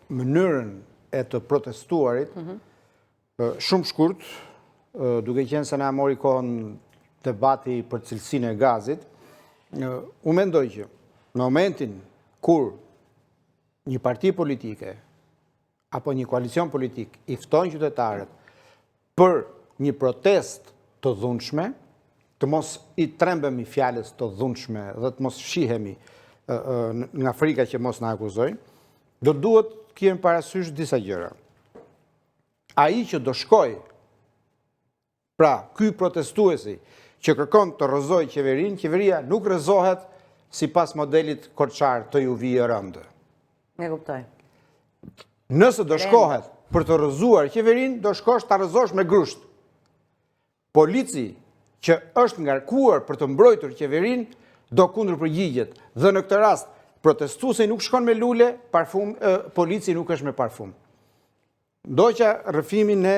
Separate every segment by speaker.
Speaker 1: mënyrën e të protestuarit, shumë shkurt, duke qenë se na mori kohën debati për cilësinë e gazit, u mendoj që në momentin kur një parti politike apo një koalicion politik i ftojnë qytetarët për një protest të dhunshme, të mos i trembemi fjalës të dhunshme dhe të mos fshihemi nga frika që mos na akuzojnë, do duhet kemi parasysh disa gjëra. Ai që do shkoj, pra ky protestuesi që kërkon të rrëzojë qeverinë, qeveria nuk rrëzohet sipas modelit Korçar të Juvi rëndë.
Speaker 2: E kuptoj.
Speaker 1: Nëse do shkohet për të rrëzuar qeverinë, do shkosh ta rrëzosh me grusht. Polici që është ngarkuar për të mbrojtur qeverinë do kundërpërgjigjet. Dhe në këtë rast, protestuesi nuk shkon me lule, polici nuk është me parfum. Ndoqa rrëfimin e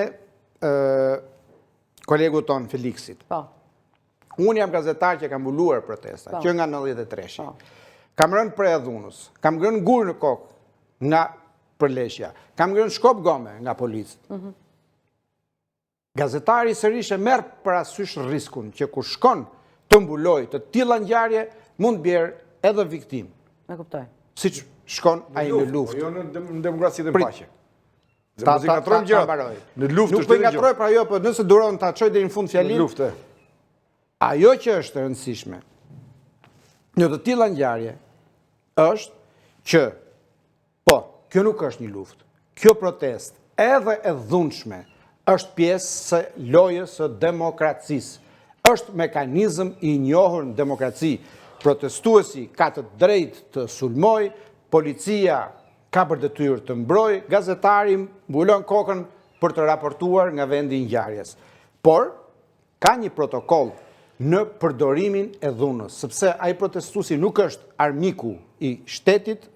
Speaker 1: kolegu ton Felixit.
Speaker 2: Po.
Speaker 1: Unë jam gazetar që kam mbuluar protesta, që nga 93. Kam rënë prej dhunës, kam ngrënë gur në kokë nga përleshja, kam ngrënë shkop gome nga policët. Gazetari sërish e merr parasysh riskun që kur shkon të mbuloj të tilla ngjarje mund bjerë edhe viktim.
Speaker 2: E kuptoj.
Speaker 1: Siç shkon ai në luftë.
Speaker 3: Jo në demokraci dhe paqe.
Speaker 1: Ta mbaroj.
Speaker 3: Në luftë
Speaker 1: nuk po ngatroj pra jo, po nëse duron ta çoj deri në fund fjalin.
Speaker 3: Në luftë.
Speaker 1: Ajo që është e rëndësishme në të tilla ngjarje është që kjo nuk është një luftë. Kjo protest, edhe e dhunshme, është pjesë së lojës së demokracisë. Është mekanizëm i njohur në demokraci. Protestuesi ka të drejtë të sulmoj, policia ka për detyrë të mbrojë, gazetari mbulon kokën për të raportuar nga vendi i ngjarjes. Por ka një protokoll në përdorimin e dhunës, sepse ai protestuesi nuk është armiku i shtetit